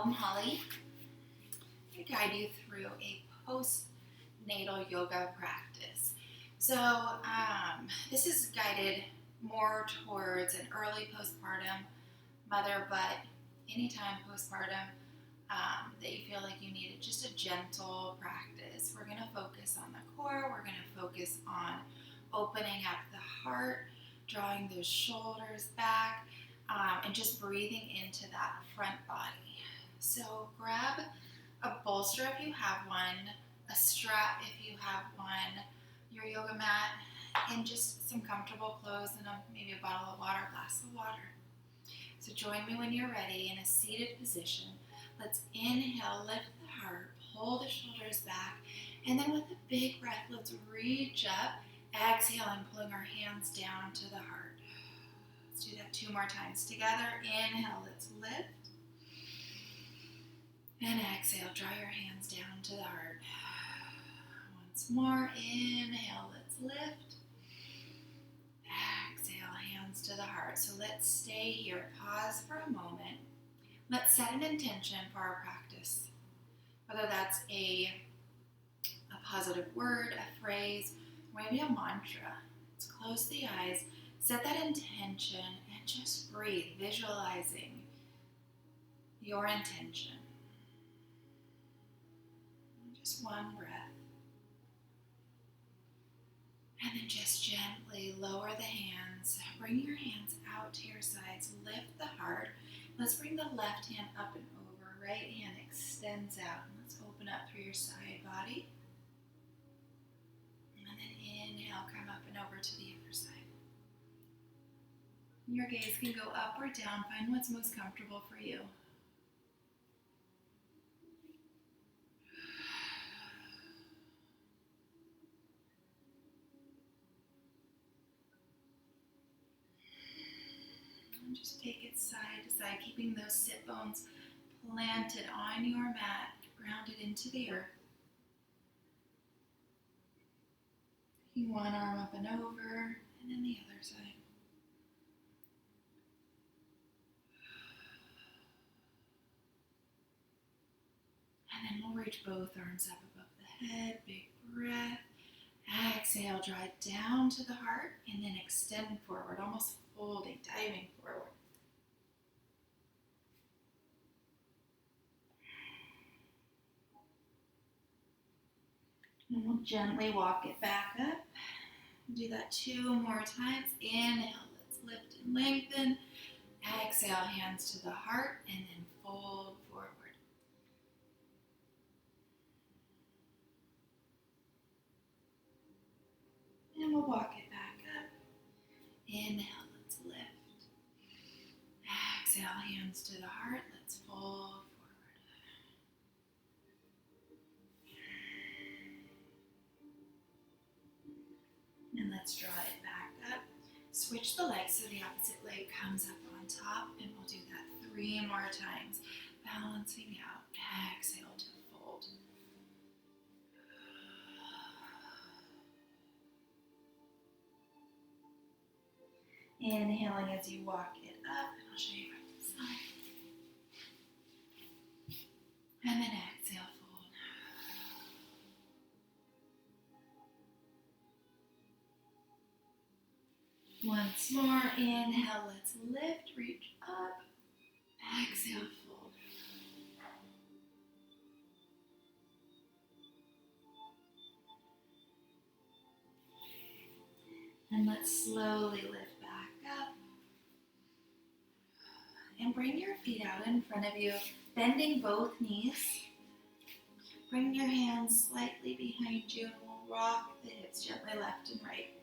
I'm Holly. I'm going to guide you through a postnatal yoga practice. So this is guided more towards an early postpartum mother, but anytime postpartum that you feel like you need just a gentle practice. We're going to focus on the core. We're going to focus on opening up the heart, drawing those shoulders back, and just breathing into that front body. So grab a bolster if you have one, a strap if you have one, your yoga mat, and just some comfortable clothes and maybe a bottle of water, a glass of water. So join me when you're ready in a seated position. Let's inhale, lift the heart, pull the shoulders back, and then with a big breath, let's reach up, exhaling, pulling our hands down to the heart. Let's do that 2 more times together. Inhale, let's lift. And exhale, draw your hands down to the heart. Once more, inhale, let's lift. Exhale, hands to the heart. So let's stay here, pause for a moment. Let's set an intention for our practice. Whether that's a positive word, a phrase, or maybe a mantra. Let's close the eyes, set that intention, and just breathe, visualizing your intention. Just one breath. And then just gently lower the hands. Bring your hands out to your sides. Lift the heart. Let's bring the left hand up and over. Right hand extends out. And let's open up through your side body. And then inhale, come up and over to the other side. Your gaze can go up or down. Find what's most comfortable for you. And just take it side to side, keeping those sit bones planted on your mat, grounded into the earth. Taking one arm up and over, and then the other side. And then we'll reach both arms up above the head, big breath. Exhale, draw it down to the heart, and then extend forward, almost folding, diving forward. And we'll gently walk it back up. Do that 2 more times. Inhale, let's lift and lengthen. Exhale, hands to the heart, and then fold forward. And we'll walk it back up. Inhale, let's lift. Exhale, hands to the heart, let's fold forward. And let's draw it back up. Switch the legs so the opposite leg comes up on top, and we'll do that 3 more times. Balancing out. Exhale to fold. Inhaling as you walk it up, and I'll show you from the side. And then exhale, fold. Once more, inhale, let's lift, reach up. Exhale, fold. And let's slowly lift back up. And bring your feet out in front of you, bending both knees. Bring your hands slightly behind you, and we'll rock the hips gently left and right.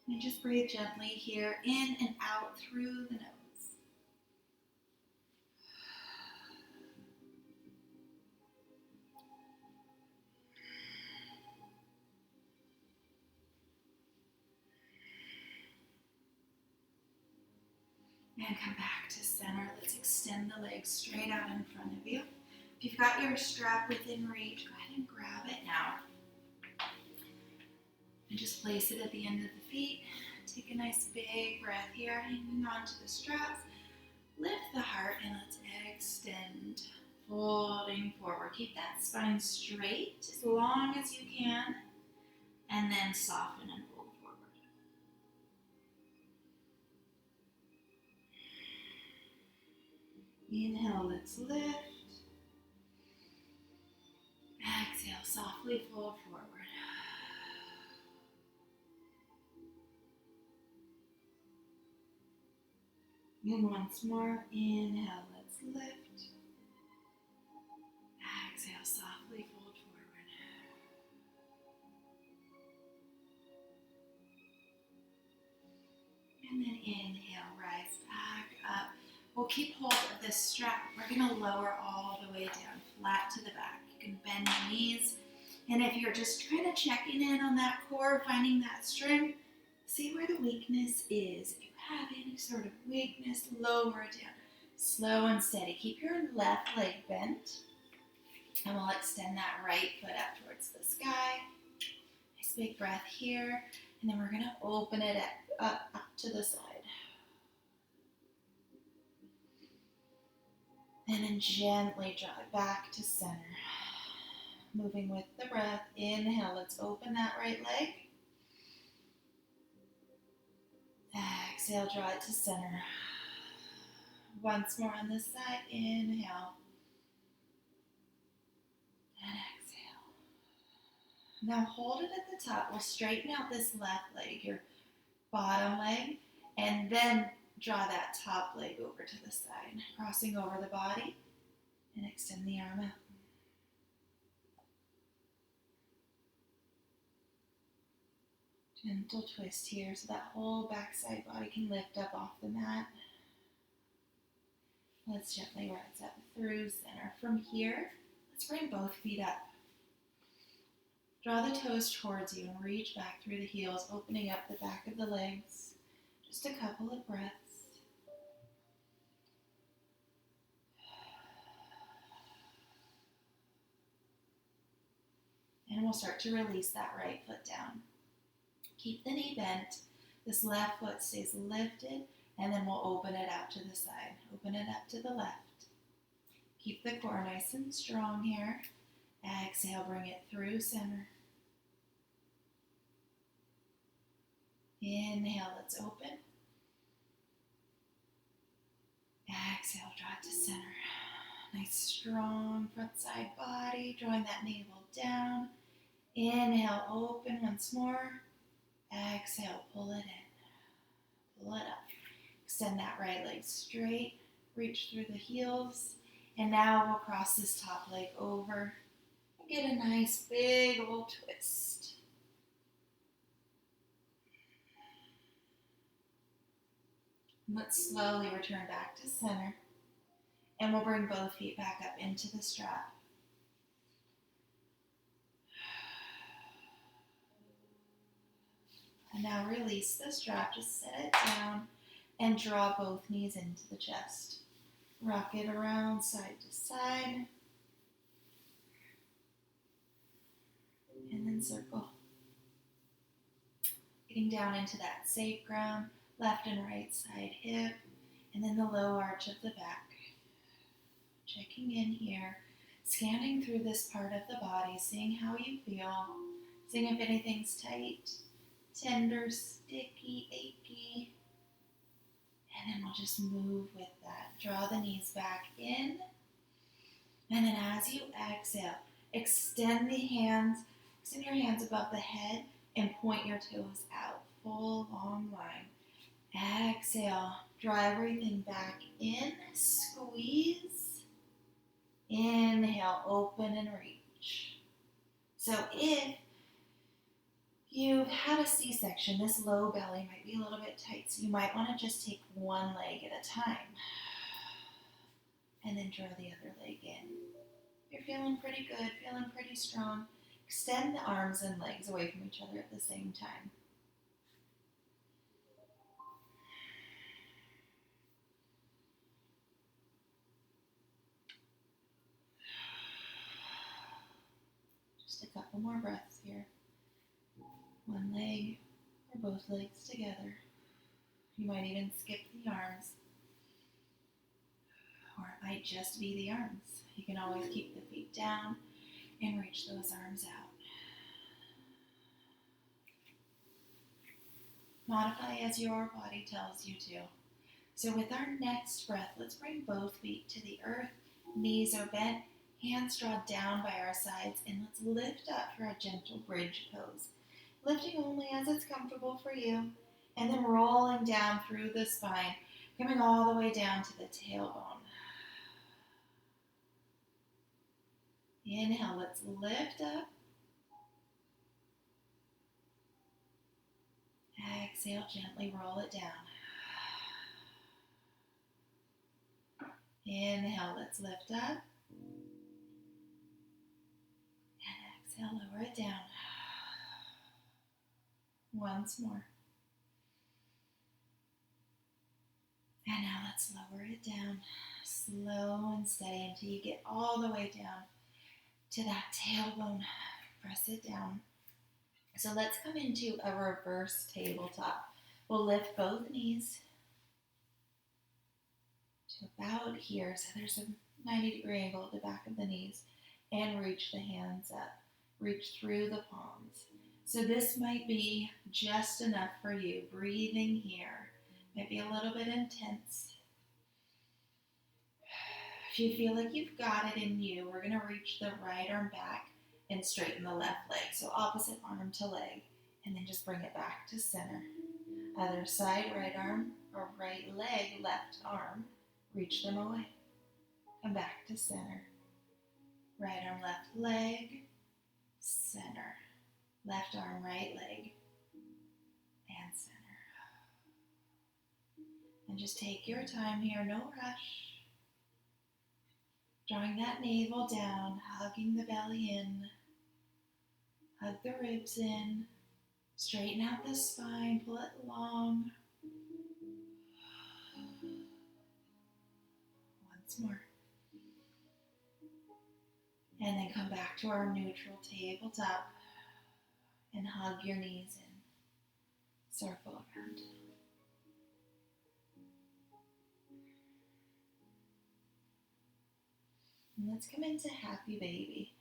And just breathe gently here, in and out through the nose. And come back to center. Let's extend the legs straight out in front of you. If you've got your strap within reach, go ahead and grab it now. And just place it at the end of the feet. Take a nice big breath here, hanging on to the straps. Lift the heart and let's extend, folding forward. Keep that spine straight as long as you can, and then soften and fold forward. Inhale, let's lift. Exhale, softly fold forward. And once more, inhale, let's lift. Exhale, softly fold forward. And then inhale, rise back up. We'll keep hold of this strap. We're going to lower all the way down, flat to the back. You can bend your knees. And if you're just kind of checking in on that core, finding that strength, see where the weakness is. If you have any sort of weakness, lower it down. Slow and steady. Keep your left leg bent. And we'll extend that right foot up towards the sky. Nice big breath here. And then we're going to open it up to the side. And then gently draw it back to center. Moving with the breath. Inhale, let's open that right leg. Exhale, draw it to center. Once more on this side. Inhale. And exhale. Now hold it at the top. We'll straighten out this left leg, your bottom leg, and then draw that top leg over to the side, crossing over the body, and extend the arm out. Gentle twist here so that whole backside body can lift up off the mat. Let's gently rise up through center. From here, let's bring both feet up. Draw the toes towards you and reach back through the heels, opening up the back of the legs. Just a couple of breaths. And we'll start to release that right foot down. Keep the knee bent. This left foot stays lifted, and then we'll open it out to the side. Open it up to the left. Keep the core nice and strong here. Exhale, bring it through center. Inhale, let's open. Exhale, draw it to center. Nice strong front side body, drawing that navel down. Inhale, open once more. Exhale, pull it in. Pull it up. Extend that right leg straight. Reach through the heels. And now we'll cross this top leg over and get a nice big old twist. And let's slowly return back to center. And we'll bring both feet back up into the strap. And now release the strap, just set it down and draw both knees into the chest. Rock it around side to side. And then circle. Getting down into that sacrum, left and right side hip, and then the low arch of the back. Checking in here, scanning through this part of the body, seeing how you feel, seeing if anything's tight, tender, sticky, achy. And then we'll just move with that. Draw the knees back in. And then as you exhale, extend your hands above the head and point your toes out. Full long line. Exhale, draw everything back in, squeeze. Inhale, open and reach. So if you've had a C-section, this low belly might be a little bit tight, so you might want to just take one leg at a time and then draw the other leg in. You're feeling pretty good, feeling pretty strong. Extend the arms and legs away from each other at the same time. Just a couple more breaths here. One leg or both legs together. You might even skip the arms, or it might just be the arms. You can always keep the feet down and reach those arms out. Modify as your body tells you to. So with our next breath, let's bring both feet to the earth. Knees are bent, hands draw down by our sides, and let's lift up for a gentle bridge pose. Lifting only as it's comfortable for you, and then rolling down through the spine, coming all the way down to the tailbone. Inhale, let's lift up. Exhale, gently roll it down. Inhale, let's lift up. And exhale, lower it down. Once more. And now let's lower it down, slow and steady until you get all the way down to that tailbone. Press it down. So let's come into a reverse tabletop. We'll lift both knees to about here. So there's a 90-degree angle at the back of the knees. And reach the hands up. Reach through the palms. So this might be just enough for you. Breathing here. Might be a little bit intense. If you feel like you've got it in you, we're going to reach the right arm back and straighten the left leg. So opposite arm to leg. And then just bring it back to center. Other side, right arm or right leg, left arm. Reach them away. Come back to center. Right arm, left leg, center. Left arm, right leg, and center. And just take your time here, no rush. Drawing that navel down, hugging the belly in. Hug the ribs in. Straighten out the spine, pull it long. Once more. And then come back to our neutral tabletop and hug your knees in. Circle around. And let's come into happy baby.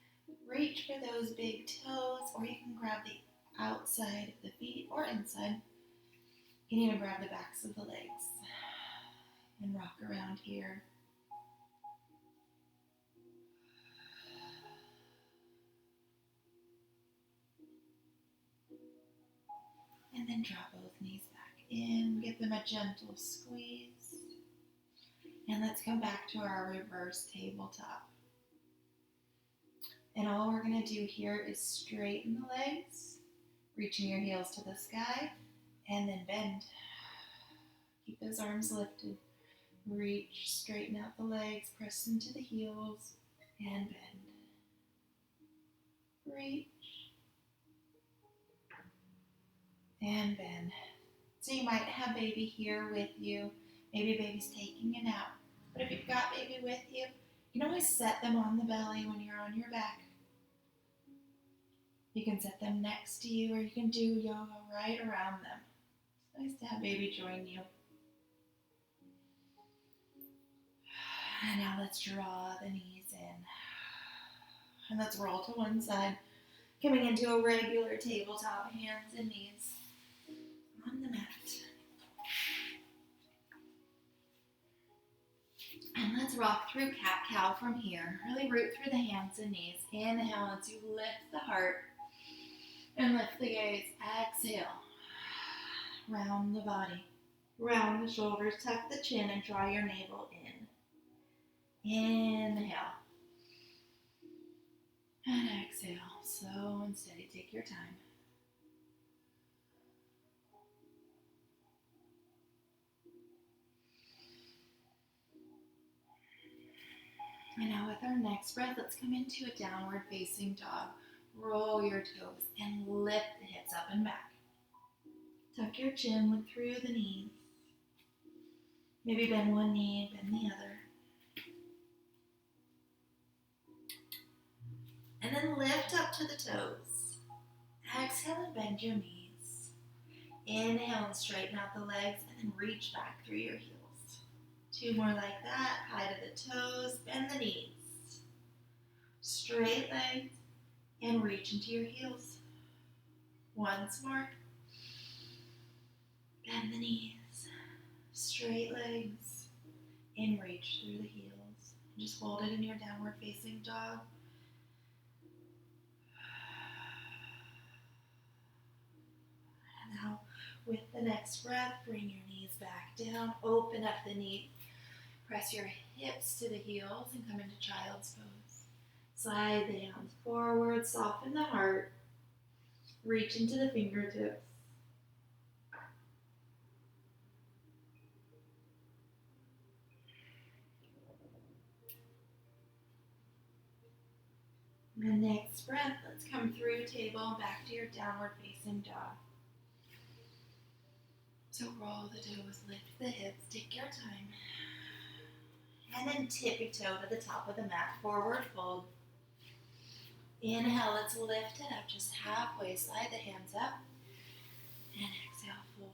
Reach for those big toes, or you can grab the outside of the feet or inside. You can even grab the backs of the legs and rock around here. And then draw both knees back in. Give them a gentle squeeze. And let's come back to our reverse tabletop. And all we're going to do here is straighten the legs, reaching your heels to the sky, and then bend. Keep those arms lifted. Reach, straighten out the legs, press into the heels, and bend. Reach, and bend. So you might have baby here with you. Maybe baby's taking a nap. But if you've got baby with you, you can always set them on the belly when you're on your back. You can set them next to you, or you can do yoga right around them. It's nice to have baby join you. And now let's draw the knees in. And let's roll to one side. Coming into a regular tabletop, hands and knees on the mat. And let's rock through cat-cow from here. Really root through the hands and knees. Inhale as you lift the heart and lift the gaze. Exhale. Round the body. Round the shoulders. Tuck the chin and draw your navel in. Inhale. And exhale. Slow and steady. Take your time. And now with our next breath, let's come into a downward facing dog. Roll your toes and lift the hips up and back. Tuck your chin, look through the knees. Maybe bend one knee, bend the other. And then lift up to the toes. Exhale and bend your knees. Inhale and straighten out the legs and then reach back through your heels. 2 more like that. High to the toes, bend the knees. Straight legs and reach into your heels. Once more. Bend the knees. Straight legs and reach through the heels. Just hold it in your downward facing dog. And now with the next breath, bring your knees back down. Open up the knee. Press your hips to the heels and come into child's pose. Slide the hands forward, soften the heart. Reach into the fingertips. The next breath, let's come through table back to your downward facing dog. So roll the toes, lift the hips, take your time. And then tippy toe to the top of the mat, forward fold. Inhale, let's lift it up just halfway, slide the hands up. And exhale, fold.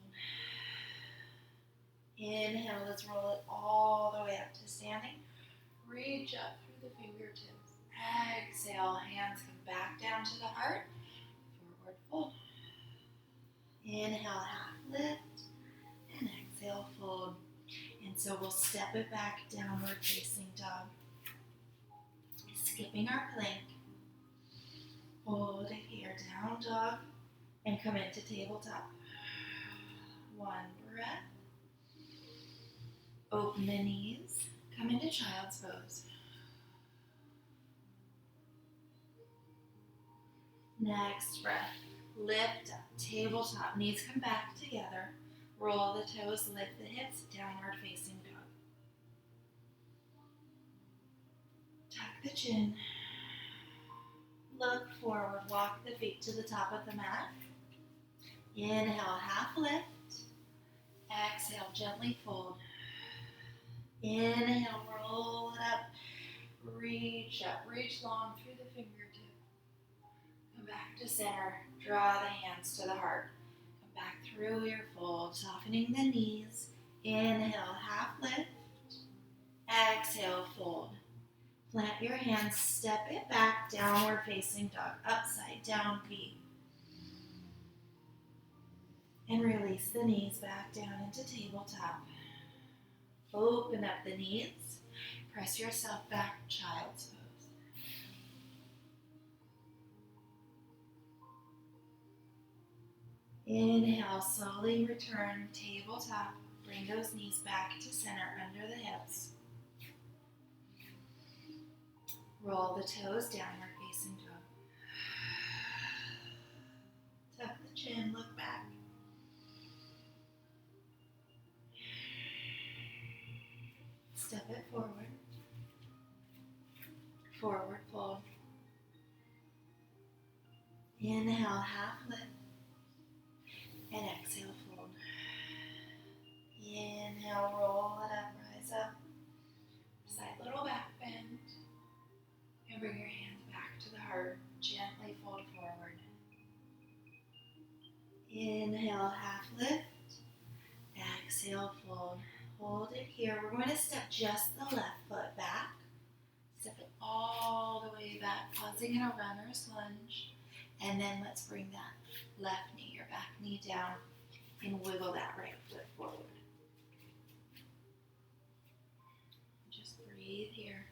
Inhale, let's roll it all the way up to standing. Reach up through the fingertips. Exhale, hands come back down to the heart. Forward fold. Inhale, half lift. And exhale, fold. And so we'll step it back, downward facing dog. Skipping our plank. Hold it here, down dog. And come into tabletop. 1 breath. Open the knees. Come into child's pose. Next breath, lift up, tabletop, knees come back together, roll the toes, lift the hips, downward facing dog. Tuck the chin, look forward, walk the feet to the top of the mat. Inhale, half lift, exhale, gently fold. Inhale, roll it up, reach long through the fingertips. Back to center, draw the hands to the heart. Come back through your fold, softening the knees. Inhale, half lift. Exhale, fold. Plant your hands, step it back, downward facing dog, upside down V. And release the knees back down into tabletop. Open up the knees, press yourself back, child's pose. Inhale, slowly return, tabletop. Bring those knees back to center under the hips. Roll the toes, downward facing dog. Tuck the chin, look back. Step it forward. Forward fold. Inhale, half lift. And exhale, fold. Inhale, roll it up, rise up. Side little back bend. And bring your hands back to the heart. Gently fold forward. Inhale, half lift. Exhale, fold. Hold it here. We're going to step just the left foot back. Step it all the way back, pausing in a runner's lunge. And then let's bring that left knee, your back knee down, and wiggle that right foot forward. Just breathe here.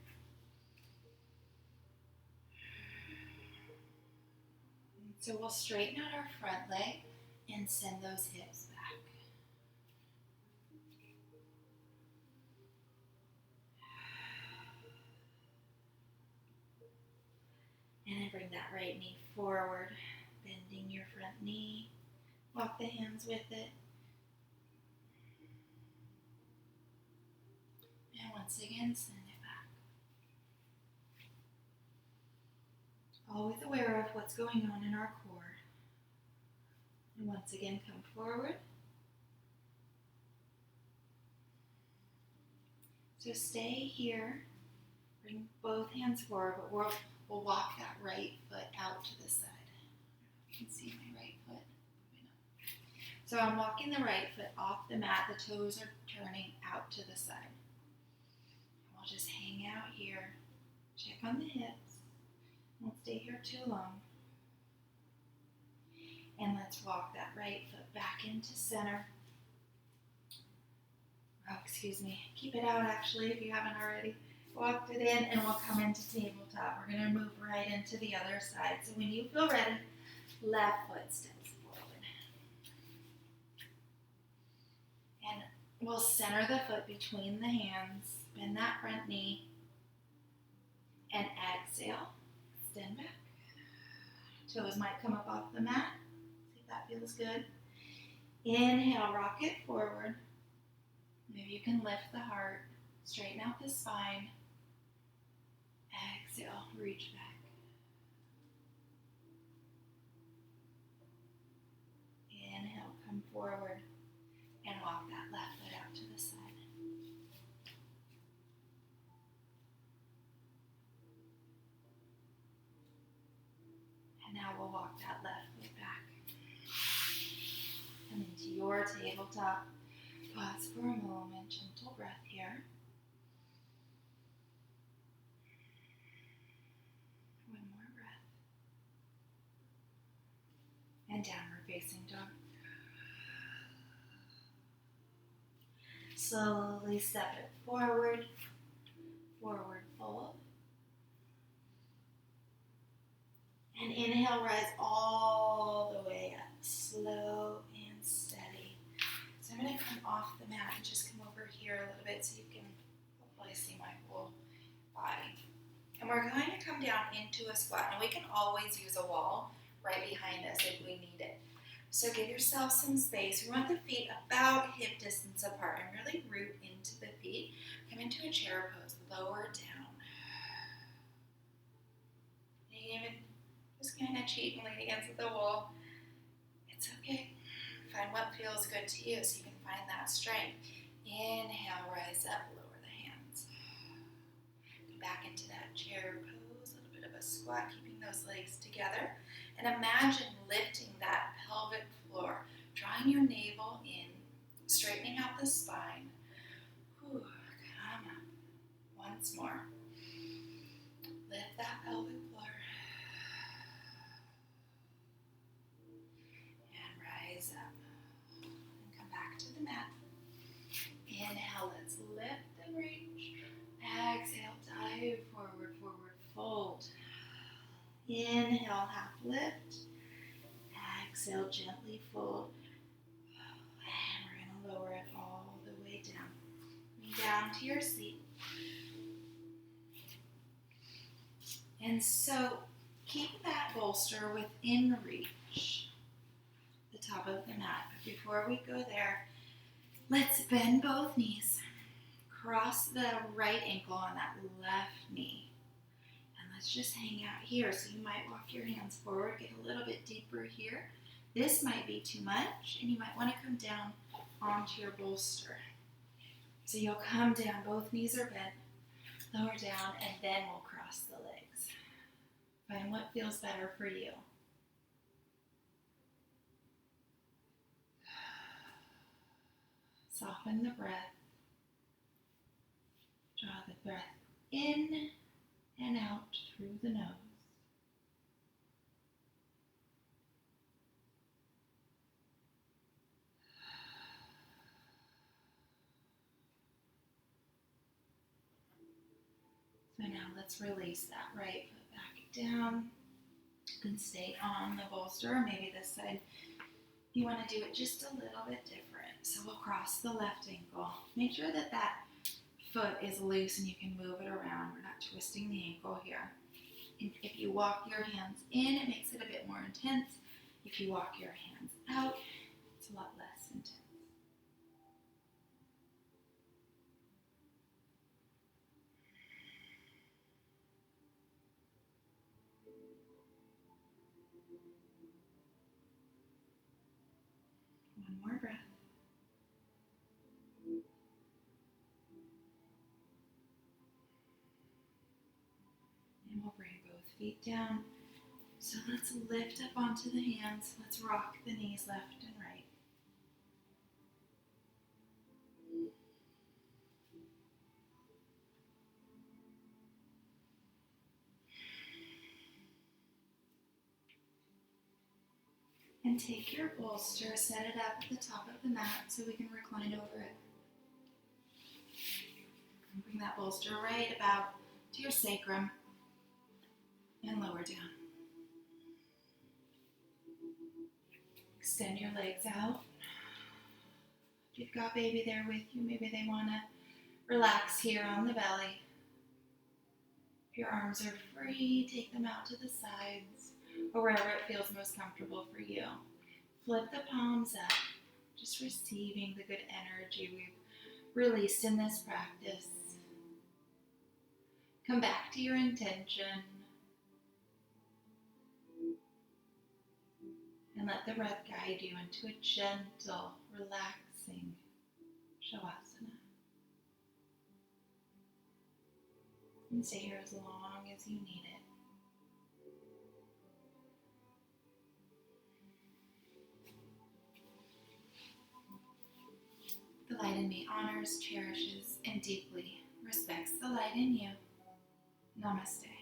And so we'll straighten out our front leg and send those hips back. And then bring that right knee forward, bending your front knee. Walk the hands with it. And once again, send it back. Always aware of what's going on in our core. And once again, come forward. So stay here. Bring both hands forward, but we'll walk that right foot out to the side. You can see my right foot. So I'm walking the right foot off the mat. The toes are turning out to the side. We'll just hang out here. Check on the hips. Don't stay here too long. And let's walk that right foot back into center. Oh, excuse me. Keep it out actually if you haven't already. Walked it in and we'll come into tabletop. We're going to move right into the other side. So when you feel ready, left foot steps forward. And we'll center the foot between the hands. Bend that front knee. And exhale. Extend back. Toes might come up off the mat. See if that feels good. Inhale, rock it forward. Maybe you can lift the heart. Straighten out the spine. Exhale, reach back. Inhale, come forward and walk that left foot out to the side. And now we'll walk that left foot back. Come into your tabletop. Pause for a moment, gentle breath here. One more breath. And downward facing dog. Slowly step it forward, forward fold. And inhale, rise all the way up, slow and steady. So I'm going to come off the mat and just come over here a little bit so you can hopefully see my whole body. And we're going to come down into a squat. And we can always use a wall right behind us if we need it. So give yourself some space. We want the feet about hip distance apart and really root into the feet. Come into a chair pose, lower down. You can even just kind of cheat and lean against the wall. It's okay. Find what feels good to you so you can find that strength. Inhale, rise up, lower the hands. Come back into that chair pose, a little bit of a squat, keeping those legs together. And imagine lifting that pelvic floor, drawing your navel in, straightening out the spine. Whew, come up. Once more. Lift that pelvic floor. And rise up. And come back to the mat. Inhale, let's lift and reach. Exhale, dive forward, forward, fold. Inhale, half lift. Exhale, gently fold. And we're going to lower it all the way down. Down to your seat. And so keep that bolster within reach, the top of the mat. But before we go there, let's bend both knees. Cross the right ankle on that left knee. Let's just hang out here. So you might walk your hands forward, get a little bit deeper here. This might be too much, and you might want to come down onto your bolster. So you'll come down, both knees are bent, lower down, and then we'll cross the legs. Find what feels better for you. Soften the breath. Draw the breath in and out through the nose. So now let's release that right foot back down. You can stay on the bolster, or maybe this side. You want to do it just a little bit different. So we'll cross the left ankle. Make sure that that foot is loose and you can move it around. We're not twisting the ankle here. And if you walk your hands in, it makes it a bit more intense. If you walk your hands out, it's a lot less intense. One more breath. And we'll bring both feet down. So let's lift up onto the hands. Let's rock the knees left and right. And take your bolster, set it up at the top of the mat so we can recline over it. And bring that bolster right about to your sacrum and lower down. Extend your legs out. If you've got baby there with you, maybe they want to relax here on the belly. If your arms are free, take them out to the sides or wherever it feels most comfortable for you. Flip the palms up, just receiving the good energy we've released in this practice. Come back to your intention and let the breath guide you into a gentle, relaxing Shavasana. And stay here as long as you need it. The light in me honors, cherishes, and deeply respects the light in you. Namaste.